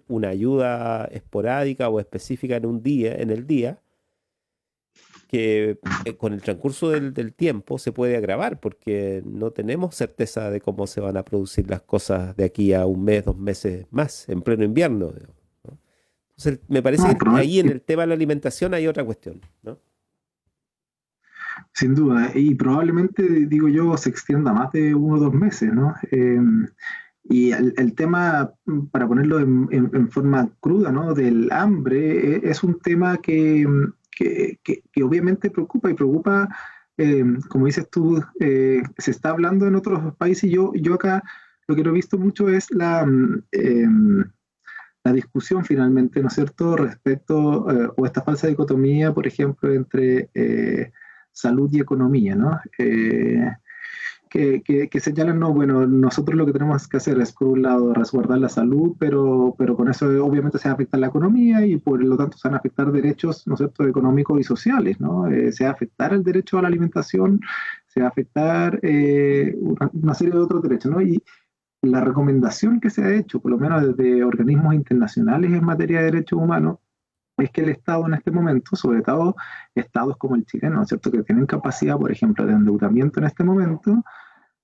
una ayuda esporádica o específica en el día, que con el transcurso del tiempo se puede agravar porque no tenemos certeza de cómo se van a producir las cosas de aquí a un mes, 2 meses más, en pleno invierno, digamos, ¿no? Entonces, me parece que ahí en el tema de la alimentación hay otra cuestión, ¿no? Sin duda, y probablemente, digo yo, se extienda más de 1 o 2 meses, ¿no? Y el tema, para ponerlo en forma cruda, ¿no?, del hambre, es un tema que obviamente preocupa y preocupa, como dices tú, se está hablando en otros países. Yo acá lo que no he visto mucho es la discusión finalmente, ¿no es cierto?, respecto, o esta falsa dicotomía, por ejemplo, entre salud y economía, ¿no? Que señalan, no, bueno, nosotros lo que tenemos que hacer es, por un lado, resguardar la salud, pero con eso obviamente se va a afectar la economía y por lo tanto se van a afectar derechos, ¿no es cierto?, económicos y sociales, ¿no? Se va a afectar el derecho a la alimentación, se va a afectar una serie de otros derechos, ¿no? Y la recomendación que se ha hecho, por lo menos desde organismos internacionales en materia de derechos humanos, es que el Estado en este momento, sobre todo estados como el chileno, ¿no es cierto?, que tienen capacidad, por ejemplo, de endeudamiento en este momento,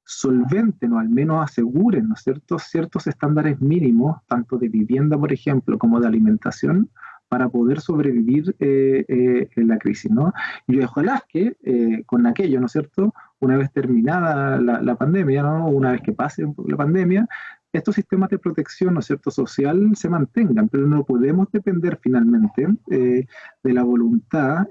solventen o al menos aseguren, ¿no es cierto?, ciertos estándares mínimos, tanto de vivienda, por ejemplo, como de alimentación, para poder sobrevivir en la crisis, ¿no? Y ojalá que con aquello, ¿no es cierto?, una vez terminada la pandemia, ¿no?, una vez que pase la pandemia, estos sistemas de protección, ¿no es cierto?, social se mantengan, pero no podemos depender finalmente de la voluntad,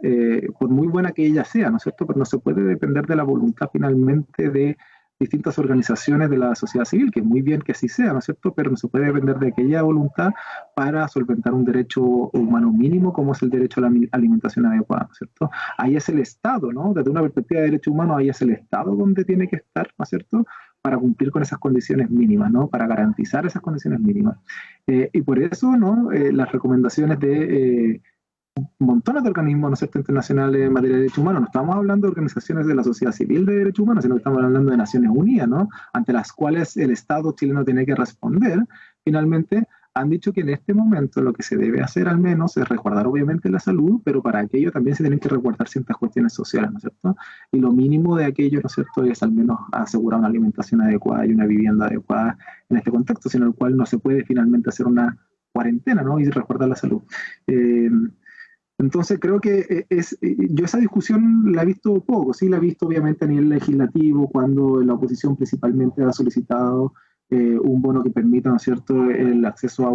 por muy buena que ella sea, ¿no es cierto?, pero no se puede depender de la voluntad finalmente de distintas organizaciones de la sociedad civil, que es muy bien que así sea, ¿no es cierto?, pero no se puede depender de aquella voluntad para solventar un derecho humano mínimo como es el derecho a la alimentación adecuada, ¿no es cierto? Ahí es el Estado, ¿no? Desde una perspectiva de derechos humanos, ahí es el Estado donde tiene que estar, ¿no es cierto?, para cumplir con esas condiciones mínimas, ¿no?, para garantizar esas condiciones mínimas. Y por eso, ¿no?, las recomendaciones de montones de organismos, ¿no es cierto?, internacionales en materia de derechos humanos. No estamos hablando de organizaciones de la sociedad civil de derechos humanos, sino que estamos hablando de Naciones Unidas, ¿no?, ante las cuales el Estado chileno tiene que responder. Finalmente, han dicho que en este momento lo que se debe hacer al menos es resguardar obviamente la salud, pero para aquello también se tienen que resguardar ciertas cuestiones sociales, ¿no es cierto? Y lo mínimo de aquello, ¿no es cierto?, es al menos asegurar una alimentación adecuada y una vivienda adecuada en este contexto, sin el cual no se puede finalmente hacer una cuarentena, ¿no?, y resguardar la salud. Entonces creo que yo esa discusión la he visto poco, sí la he visto obviamente a nivel legislativo, cuando la oposición principalmente ha solicitado un bono que permita, ¿no es cierto?, el acceso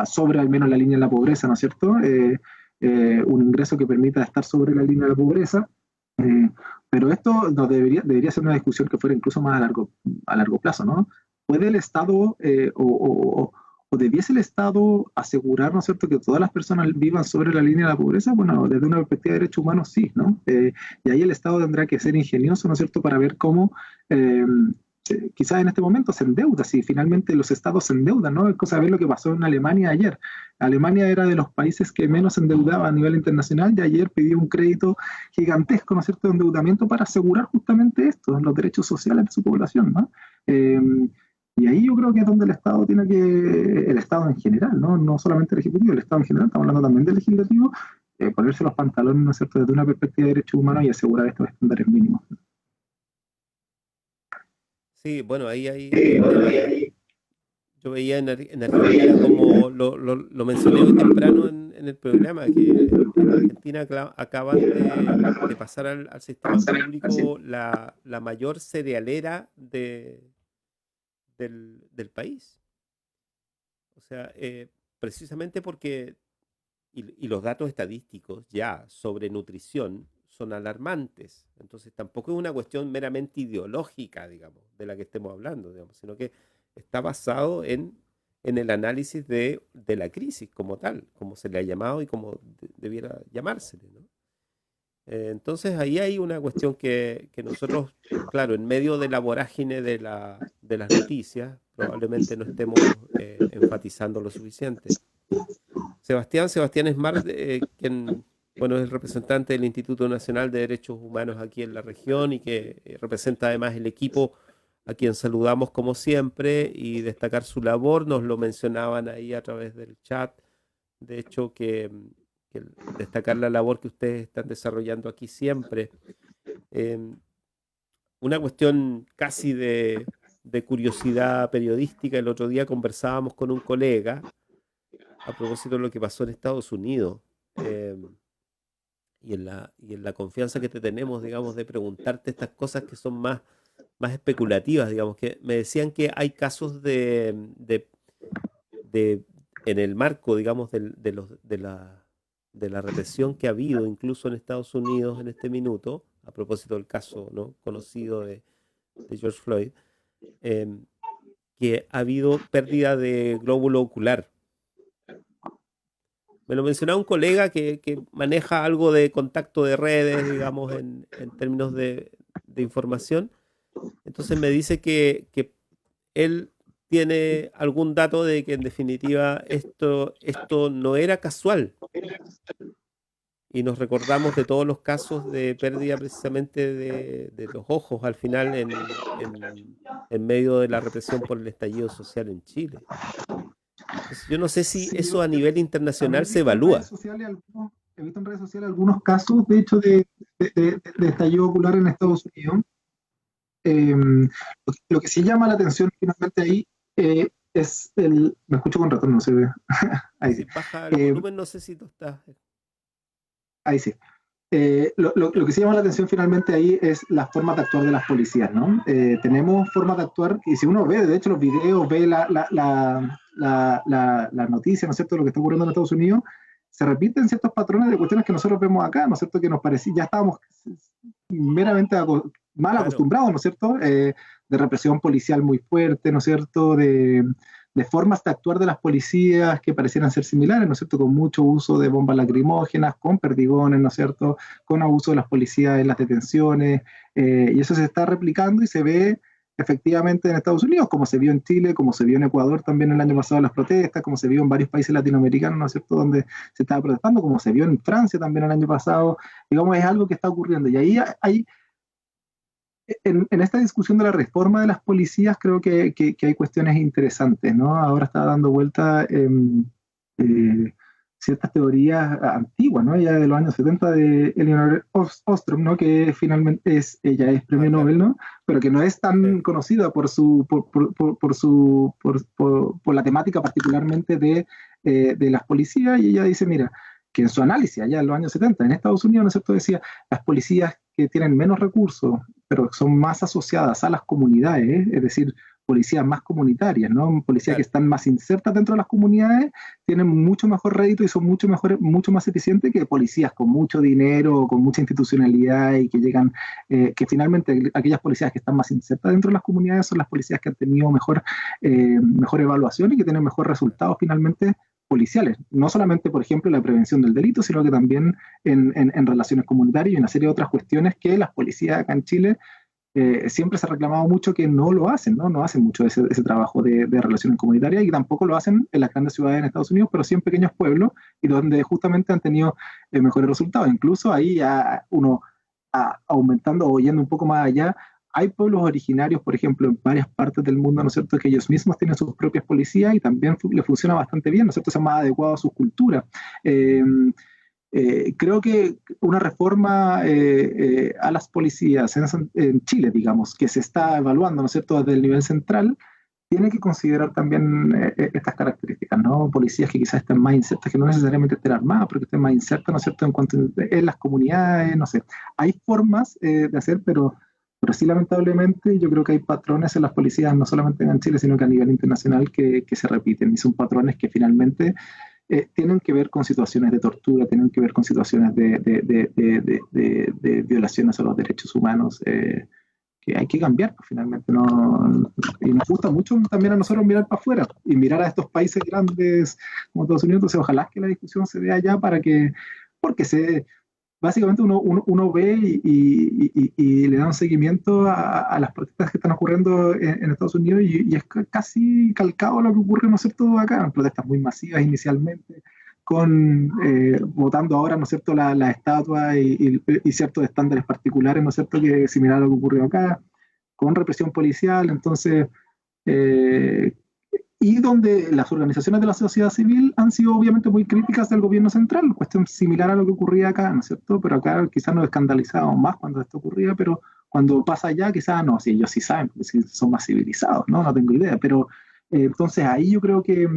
sobre al menos la línea de la pobreza, ¿no es cierto?, un ingreso que permita estar sobre la línea de la pobreza, eh, pero esto no debería ser una discusión que fuera incluso más a largo plazo, ¿no? ¿Puede el Estado o debiese el Estado asegurar, ¿no es cierto?, que todas las personas vivan sobre la línea de la pobreza? Bueno, desde una perspectiva de derechos humanos sí, ¿no? Y ahí el Estado tendrá que ser ingenioso, ¿no es cierto?, para ver cómo quizás en este momento se endeuda, si finalmente los estados se endeudan, ¿no? Es cosa de ver lo que pasó en Alemania ayer. Alemania era de los países que menos se endeudaba a nivel internacional y ayer pidió un crédito gigantesco, ¿no es cierto?, de endeudamiento para asegurar justamente esto, los derechos sociales de su población, ¿no? Y ahí yo creo que es donde el Estado tiene el Estado en general, ¿no? No solamente el Ejecutivo, el Estado en general, estamos hablando también del Legislativo, ponerse los pantalones, ¿no es cierto?, desde una perspectiva de derechos humanos y asegurar estos estándares mínimos. Sí, bueno, ahí hay, yo veía en Argentina, como lo mencioné hoy temprano en el programa, que en Argentina acaban de pasar al sistema público la mayor cerealera del país. O sea, precisamente porque, y los datos estadísticos ya sobre nutrición son alarmantes. Entonces tampoco es una cuestión meramente ideológica, digamos, de la que estemos hablando, digamos, sino que está basado en el análisis de la crisis como tal, como se le ha llamado y como debiera llamársele, ¿no? Entonces ahí hay una cuestión que nosotros, claro, en medio de la vorágine de las noticias, probablemente no estemos enfatizando lo suficiente. Sebastián Esmar, quien, bueno, es el representante del Instituto Nacional de Derechos Humanos aquí en la región y que representa además el equipo a quien saludamos como siempre y destacar su labor, nos lo mencionaban ahí a través del chat, de hecho que destacar la labor que ustedes están desarrollando aquí siempre. Eh, una cuestión casi de curiosidad periodística, el otro día conversábamos con un colega a propósito de lo que pasó en Estados Unidos, eh, y en la confianza que te tenemos, digamos, de preguntarte estas cosas que son más especulativas, digamos, que me decían que hay casos de en el marco, digamos, de la represión que ha habido incluso en Estados Unidos en este minuto, a propósito del caso, ¿no?, conocido de George Floyd, eh, que ha habido pérdida de glóbulo ocular. Me lo mencionaba un colega que maneja algo de contacto de redes, digamos, en términos de información. Entonces me dice que él tiene algún dato de que en definitiva esto no era casual y nos recordamos de todos los casos de pérdida precisamente de los ojos al final en medio de la represión por el estallido social en Chile. Entonces, yo no sé si Sí, eso a nivel internacional también se evalúa. he visto en redes sociales algunos casos, de hecho, de estallido ocular en Estados Unidos. Lo que sí llama la atención finalmente ahí es el... Me escucho con retorno, no se ve. Ahí Si sí. baja el Eh, volumen, no sé si tú estás... Ahí sí. Lo que sí llama la atención finalmente ahí es la forma de actuar de las policías, ¿no? Tenemos formas de actuar, y si uno ve, de hecho, los videos, ve la noticia, ¿no es cierto?, lo que está ocurriendo en Estados Unidos, se repiten ciertos patrones de cuestiones que nosotros vemos acá, ¿no es cierto?, que nos parecía, ya estábamos meramente mal Claro, acostumbrados, ¿no es cierto?, de represión policial muy fuerte, ¿no es cierto?, de formas de actuar de las policías que parecieran ser similares, ¿no es cierto?, con mucho uso de bombas lacrimógenas, con perdigones, ¿no es cierto?, con abuso de las policías en las detenciones, y eso se está replicando y se ve efectivamente en Estados Unidos, como se vio en Chile, como se vio en Ecuador también el año pasado en las protestas, como se vio en varios países latinoamericanos, ¿no es cierto?, donde se estaba protestando, como se vio en Francia también el año pasado, digamos, es algo que está ocurriendo. Y ahí hay en esta discusión de la reforma de las policías creo que hay cuestiones interesantes, ¿no? Ahora está dando vuelta eh, ciertas teorías antiguas, ¿no? Ya de los años 70 de Elinor Ostrom, ¿no? Que finalmente ella es premio claro, Nobel, ¿no? Pero que no es sí, tan conocida por la temática particularmente de las policías, y ella dice, mira, que en su análisis allá en los años 70 en Estados Unidos, ¿no es cierto?, decía, las policías que tienen menos recursos, pero que son más asociadas a las comunidades, es decir, policías más comunitarias, ¿no? Policías que claro. están más insertas dentro de las comunidades, tienen mucho mejor rédito y son mucho más eficientes que policías con mucho dinero, con mucha institucionalidad y que llegan, que finalmente aquellas policías que están más insertas dentro de las comunidades son las policías que han tenido mejor evaluación y que tienen mejor resultados finalmente policiales, no solamente, por ejemplo, la prevención del delito, sino que también en relaciones comunitarias y una serie de otras cuestiones que las policías acá en Chile siempre se ha reclamado mucho que no lo hacen, ¿no? No hacen mucho ese trabajo de relaciones comunitarias y tampoco lo hacen en las grandes ciudades en Estados Unidos, pero sí en pequeños pueblos y donde justamente han tenido mejores resultados. Incluso ahí ya uno aumentando o yendo un poco más allá, hay pueblos originarios, por ejemplo, en varias partes del mundo, ¿no es cierto?, que ellos mismos tienen sus propias policías y también le funciona bastante bien, ¿no es cierto?, son más adecuados a sus culturas. Eh, Creo que una reforma a las policías en Chile, digamos, que se está evaluando, ¿no es cierto?, desde el nivel central, tiene que considerar también estas características, ¿no? Policías que quizás estén más insertas, que no necesariamente estén armadas, pero que estén más insertas, ¿no es cierto?, en cuanto en las comunidades, no sé. Hay formas de hacer, pero sí, lamentablemente, yo creo que hay patrones en las policías, no solamente en Chile, sino que a nivel internacional, que se repiten y son patrones que finalmente tienen que ver con situaciones de tortura, tienen que ver con situaciones de violaciones a los derechos humanos, que hay que cambiar, pues, finalmente. No, y nos gusta mucho también a nosotros mirar para afuera y mirar a estos países grandes como Estados Unidos. Entonces, ojalá que la discusión se dé allá porque básicamente uno ve y le da un seguimiento a las protestas que están ocurriendo en Estados Unidos y es casi calcado a lo que ocurre, ¿no es cierto?, acá, protestas muy masivas inicialmente, votando ahora, ¿no es cierto?, la estatua y ciertos estándares particulares, ¿no es cierto?, que es similar a lo que ocurrió acá, con represión policial. Entonces, eh, y donde las organizaciones de la sociedad civil han sido obviamente muy críticas del gobierno central, cuestión similar a lo que ocurría acá, ¿no es cierto? Pero acá quizás nos escandalizábamos más cuando esto ocurría, pero cuando pasa allá quizás no, sí, ellos sí saben, porque sí son más civilizados, ¿no? No tengo idea, pero entonces ahí yo creo que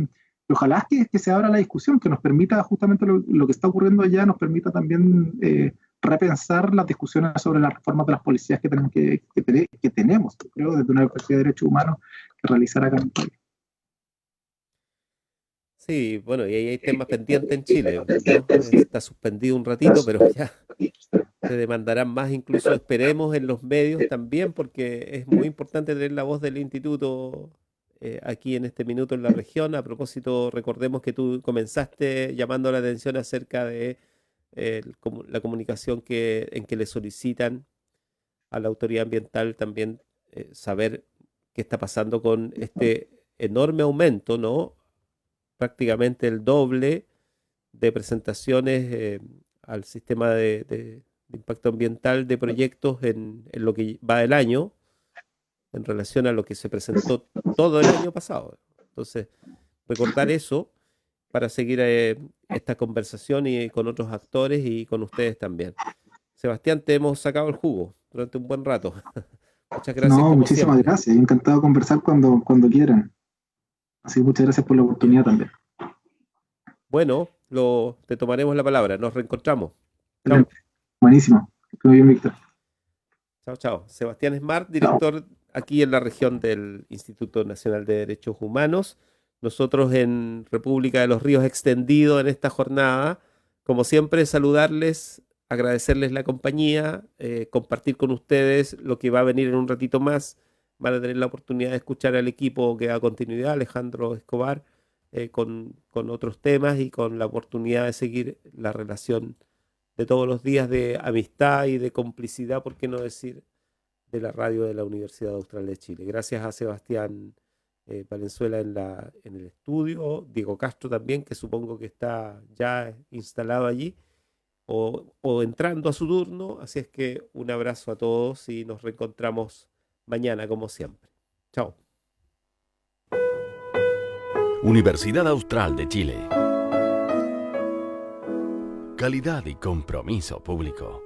ojalá que se abra la discusión, que nos permita justamente lo que está ocurriendo allá, nos permita también repensar las discusiones sobre las reformas de las policías que tenemos, creo, desde una perspectiva de derechos humanos que realizar acá en el país. Sí, bueno, y ahí hay temas pendientes en Chile, ¿no? Está suspendido un ratito, pero ya se demandarán más, incluso esperemos en los medios también, porque es muy importante tener la voz del instituto aquí en este minuto en la región. A propósito, recordemos que tú comenzaste llamando la atención acerca de la comunicación en que le solicitan a la autoridad ambiental también saber qué está pasando con este enorme aumento, ¿no? Prácticamente el doble de presentaciones al sistema de impacto ambiental de proyectos en lo que va del año en relación a lo que se presentó todo el año pasado. Entonces, recordar eso para seguir esta conversación y con otros actores y con ustedes también. Sebastián, te hemos sacado el jugo durante un buen rato. Muchas gracias No, como muchísimas siempre. gracias. Encantado de conversar cuando quieran. Así que muchas gracias por la oportunidad también. Bueno, te tomaremos la palabra. Nos reencontramos. Chao. Excelente. Buenísimo. Muy bien, Víctor. Chao, chao. Sebastián Smart, Chao. director aquí en la región del Instituto Nacional de Derechos Humanos. Nosotros en República de los Ríos extendido en esta jornada. Como siempre, saludarles, agradecerles la compañía, compartir con ustedes lo que va a venir en un ratito más. Van a tener la oportunidad de escuchar al equipo que da continuidad, Alejandro Escobar, con otros temas y con la oportunidad de seguir la relación de todos los días de amistad y de complicidad, por qué no decir, de la radio de la Universidad Austral de Chile. Gracias a Sebastián Valenzuela en el estudio, Diego Castro también, que supongo que está ya instalado allí o entrando a su turno. Así es que un abrazo a todos y nos reencontramos mañana como siempre. Chao. Universidad Austral de Chile. Calidad y compromiso público.